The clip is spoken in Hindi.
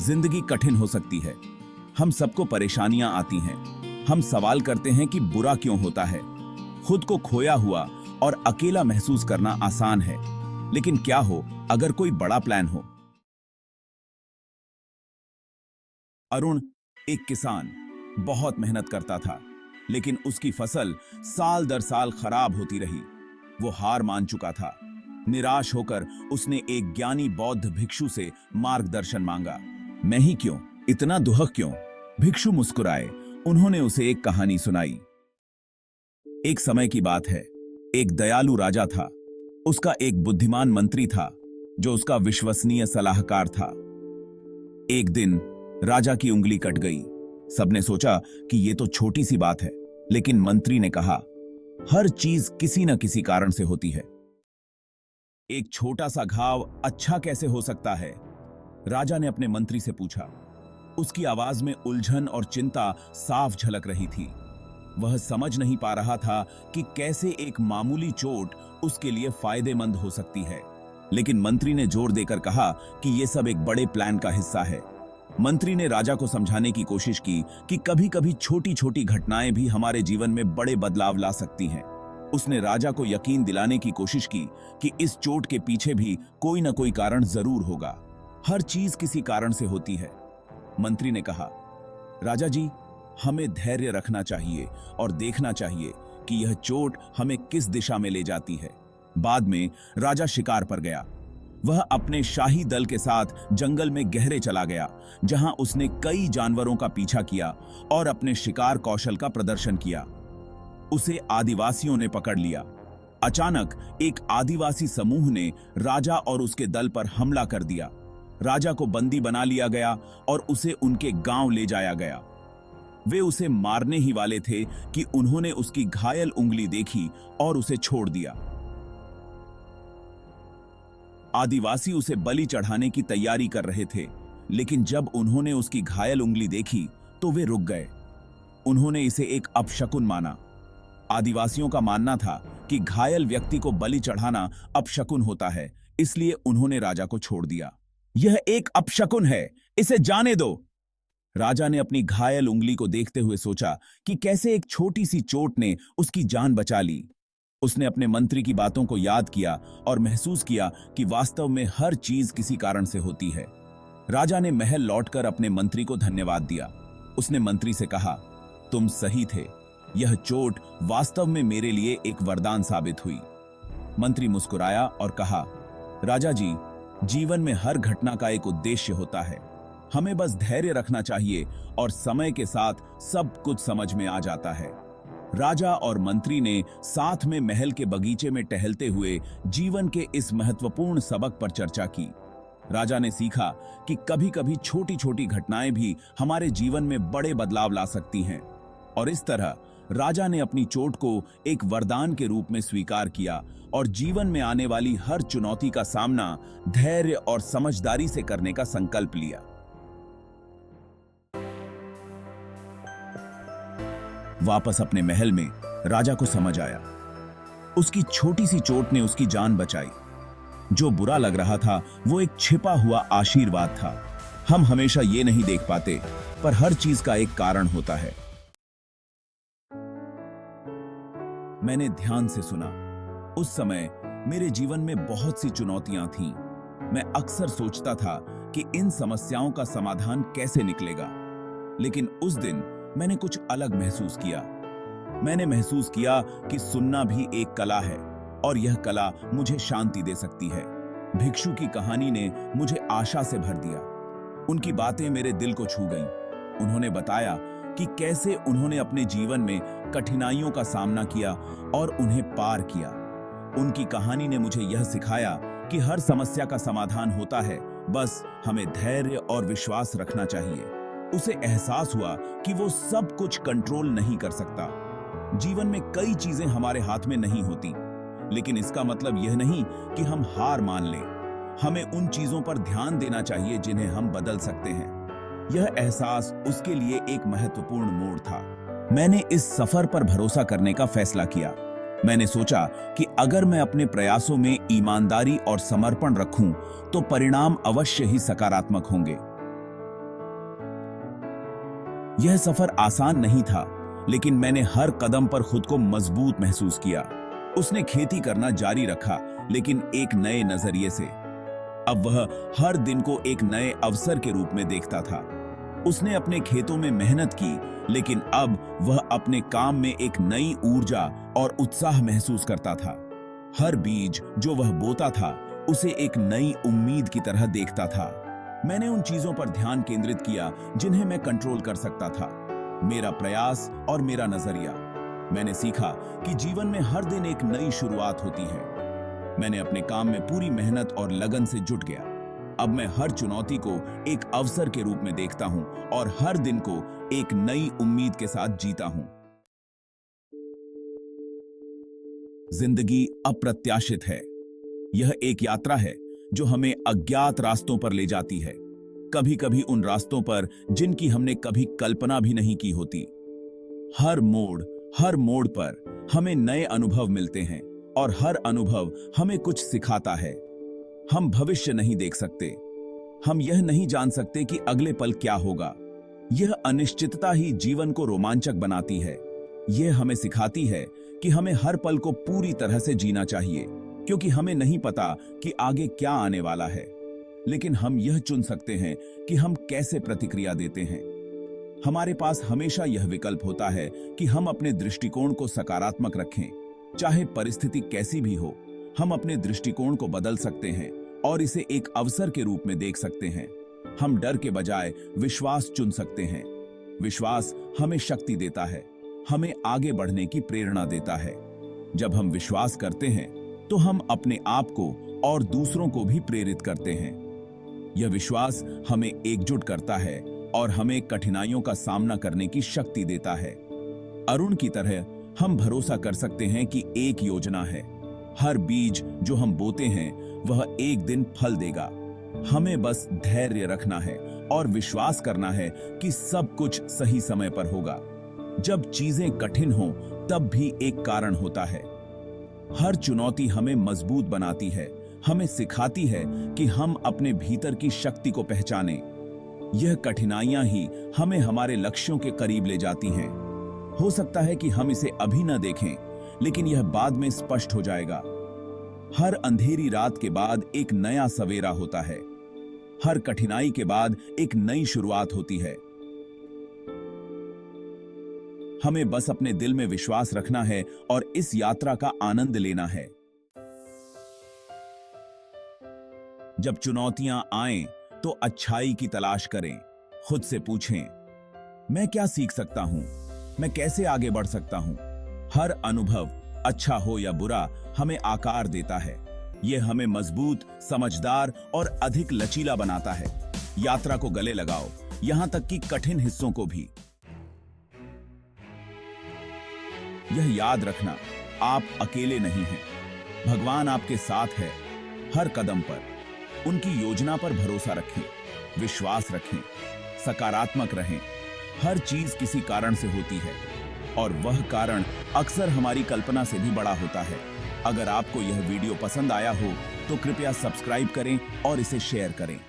जिंदगी कठिन हो सकती है। हम सबको परेशानियां आती हैं। हम सवाल करते हैं कि बुरा क्यों होता है। खुद को खोया हुआ और अकेला महसूस करना आसान है, लेकिन क्या हो अगर कोई बड़ा प्लान हो। अरुण एक किसान बहुत मेहनत करता था, लेकिन उसकी फसल साल दर साल खराब होती रही। वो हार मान चुका था। निराश होकर उसने एक ज्ञानी बौद्ध भिक्षु से मार्गदर्शन मांगा। मैं ही क्यों, इतना दुहक क्यों? भिक्षु मुस्कुराए। उन्होंने उसे एक कहानी सुनाई। एक समय की बात है। एक दयालु राजा था। उसका एक बुद्धिमान मंत्री था जो उसका विश्वसनीय सलाहकार था। एक दिन राजा की उंगली कट गई। सबने सोचा कि यह तो छोटी सी बात है, लेकिन मंत्री ने कहा, हर चीज किसी न किसी कारण से होती है। एक छोटा सा घाव अच्छा कैसे हो सकता है? राजा ने अपने मंत्री से पूछा। उसकी आवाज में उलझन और चिंता साफ झलक रही थी। वह समझ नहीं पा रहा था कि कैसे एक मामूली चोट उसके लिए फायदेमंद हो सकती है। लेकिन मंत्री ने जोर देकर कहा कि यह सब एक बड़े प्लान का हिस्सा है। मंत्री ने राजा को समझाने की कोशिश की कि कभी-कभी छोटी-छोटी घटनाएं भी हमारे जीवन में बड़े बदलाव ला सकती हैं। उसने राजा को यकीन दिलाने की कोशिश की कि इस चोट के पीछे भी कोई न कोई कारण जरूर होगा। हर चीज किसी कारण से होती है। मंत्री ने कहा, राजा जी, हमें धैर्य रखना चाहिए और देखना चाहिए कि यह चोट हमें किस दिशा में ले जाती है। बाद में राजा शिकार पर गया। वह अपने शाही दल के साथ जंगल में गहरे चला गया, जहां उसने कई जानवरों का पीछा किया और अपने शिकार कौशल का प्रदर्शन किया। उसे आदिवासियों ने पकड़ लिया। अचानक एक आदिवासी समूह ने राजा और उसके दल पर हमला कर दिया। राजा को बंदी बना लिया गया और उसे उनके गांव ले जाया गया। वे उसे मारने ही वाले थे कि उन्होंने उसकी घायल उंगली देखी और उसे छोड़ दिया। आदिवासी उसे बलि चढ़ाने की तैयारी कर रहे थे, लेकिन जब उन्होंने उसकी घायल उंगली देखी तो वे रुक गए। उन्होंने इसे एक अपशकुन माना। आदिवासियों का मानना था कि घायल व्यक्ति को बलि चढ़ाना अपशकुन होता है, इसलिए उन्होंने राजा को छोड़ दिया। यह एक अपशकुन है, इसे जाने दो। राजा ने अपनी घायल उंगली को देखते हुए सोचा कि कैसे एक छोटी सी चोट ने उसकी जान बचा ली। उसने अपने मंत्री की बातों को याद किया और महसूस किया कि वास्तव में हर चीज किसी कारण से होती है। राजा ने महल लौटकर अपने मंत्री को धन्यवाद दिया। उसने मंत्री से कहा, तुम सही थे। यह चोट वास्तव में मेरे लिए एक वरदान साबित हुई। मंत्री मुस्कुराया और कहा, राजा जी, जीवन में हर घटना का एक उद्देश्य होता है। हमें बस धैर्य रखना चाहिए और समय के साथ सब कुछ समझ में आ जाता है। राजा और मंत्री ने साथ में महल के बगीचे में टहलते हुए जीवन के इस महत्वपूर्ण सबक पर चर्चा की। राजा ने सीखा कि कभी-कभी छोटी-छोटी घटनाएं भी हमारे जीवन में बड़े बदलाव ला सकती हैं। और इस तरह राजा ने अपनी चोट को एक वरदान के रूप में स्वीकार किया और जीवन में आने वाली हर चुनौती का सामना धैर्य और समझदारी से करने का संकल्प लिया। वापस अपने महल में राजा को समझ आया, उसकी छोटी सी चोट ने उसकी जान बचाई। जो बुरा लग रहा था वो एक छिपा हुआ आशीर्वाद था। हम हमेशा ये नहीं देख पाते, पर हर चीज का एक कारण होता है। मैंने ध्यान से सुना। उस समय मेरे जीवन में बहुत सी चुनौतियां थीं। मैं अक्सर सोचता था कि इन समस्याओं का समाधान कैसे निकलेगा, लेकिन उस दिन मैंने कुछ अलग महसूस किया। मैंने महसूस किया कि सुनना भी एक कला है और यह कला मुझे शांति दे सकती है। भिक्षु की कहानी ने मुझे आशा से भर दिया। उनकी बातें मेरे दिल को छू गईं। उन्होंने बताया कि कैसे उन्होंने अपने जीवन में कठिनाइयों का सामना किया और उन्हें पार किया। उनकी कहानी ने मुझे यह सिखाया कि हर समस्या का समाधान होता है, बस हमें धैर्य और विश्वास रखना चाहिए। उसे एहसास हुआ कि वो सब कुछ कंट्रोल नहीं कर सकता। जीवन में कई चीजें हमारे हाथ में नहीं होती, लेकिन इसका मतलब यह नहीं कि हम हार मान लें। हमें उन चीजों पर ध्यान देना चाहिए जिन्हें हम बदल सकते हैं। यह एहसास उसके लिए एक महत्वपूर्ण मोड़ था। मैंने इस सफर पर भरोसा करने का फैसला किया। मैंने सोचा कि अगर मैं अपने प्रयासों में ईमानदारी और समर्पण रखूं, तो परिणाम अवश्य ही सकारात्मक होंगे। यह सफर आसान नहीं था, लेकिन मैंने हर कदम पर खुद को मजबूत महसूस किया। उसने खेती करना जारी रखा, लेकिन एक नए नजरिए से। अब वह हर दिन को एक नए अवसर के रूप में देखता था। उसने अपने खेतों में मेहनत की, लेकिन अब वह अपने काम में एक नई ऊर्जा और उत्साह महसूस करता था। हर बीज जो वह बोता था, उसे एक नई उम्मीद की तरह देखता था। मैंने उन चीजों पर ध्यान केंद्रित किया जिन्हें मैं कंट्रोल कर सकता था, मेरा प्रयास और मेरा नजरिया। मैंने सीखा कि जीवन में हर दिन एक नई शुरुआत होती है। मैंने अपने काम में पूरी मेहनत और लगन से जुट गया। अब मैं हर चुनौती को एक अवसर के रूप में देखता हूं और हर दिन को एक नई उम्मीद के साथ जीता हूं। जिंदगी अप्रत्याशित है। यह एक यात्रा है जो हमें अज्ञात रास्तों पर ले जाती है, कभी कभी उन रास्तों पर जिनकी हमने कभी कल्पना भी नहीं की होती। हर मोड़ पर हमें नए अनुभव मिलते हैं और हर अनुभव हमें कुछ सिखाता है। हम भविष्य नहीं देख सकते, हम यह नहीं जान सकते कि अगले पल क्या होगा। यह अनिश्चितता ही जीवन को रोमांचक बनाती है। यह हमें सिखाती है कि हमें हर पल को पूरी तरह से जीना चाहिए, क्योंकि हमें नहीं पता कि आगे क्या आने वाला है। लेकिन हम यह चुन सकते हैं कि हम कैसे प्रतिक्रिया देते हैं। हमारे पास हमेशा यह विकल्प होता है कि हम अपने दृष्टिकोण को सकारात्मक रखें, चाहे परिस्थिति कैसी भी हो। हम अपने दृष्टिकोण को बदल सकते हैं और इसे एक अवसर के रूप में देख सकते हैं। हम डर के बजाय विश्वास चुन सकते हैं। विश्वास हमें शक्ति देता है, हमें आगे बढ़ने की प्रेरणा देता है। जब हम विश्वास करते हैं तो हम अपने आप को और दूसरों को भी प्रेरित करते हैं। यह विश्वास हमें एकजुट करता है और हमें कठिनाइयों का सामना करने की शक्ति देता है। अरुण की तरह हम भरोसा कर सकते हैं कि एक योजना है। हर बीज जो हम बोते हैं वह एक दिन फल देगा। हमें बस धैर्य रखना है और विश्वास करना है कि सब कुछ सही समय पर होगा। जब चीजें कठिन हों तब भी एक कारण होता है। हर चुनौती हमें मजबूत बनाती है, हमें सिखाती है कि हम अपने भीतर की शक्ति को पहचानें। यह कठिनाइयां ही हमें हमारे लक्ष्यों के करीब ले जाती हैं। हो सकता है कि हम इसे अभी न देखें, लेकिन यह बाद में स्पष्ट हो जाएगा। हर अंधेरी रात के बाद एक नया सवेरा होता है। हर कठिनाई के बाद एक नई शुरुआत होती है। हमें बस अपने दिल में विश्वास रखना है और इस यात्रा का आनंद लेना है। जब चुनौतियां आएं तो अच्छाई की तलाश करें। खुद से पूछें, मैं क्या सीख सकता हूं? मैं कैसे आगे बढ़ सकता हूं? हर अनुभव, अच्छा हो या बुरा, हमें आकार देता है। यह हमें मजबूत, समझदार और अधिक लचीला बनाता है। यात्रा को गले लगाओ, यहां तक कि कठिन हिस्सों को भी। यह याद रखना, आप अकेले नहीं हैं। भगवान आपके साथ है हर कदम पर। उनकी योजना पर भरोसा रखें, विश्वास रखें, सकारात्मक रहें। हर चीज किसी कारण से होती है और वह कारण अक्सर हमारी कल्पना से भी बड़ा होता है। अगर आपको यह वीडियो पसंद आया हो तो कृपया सब्सक्राइब करें और इसे शेयर करें।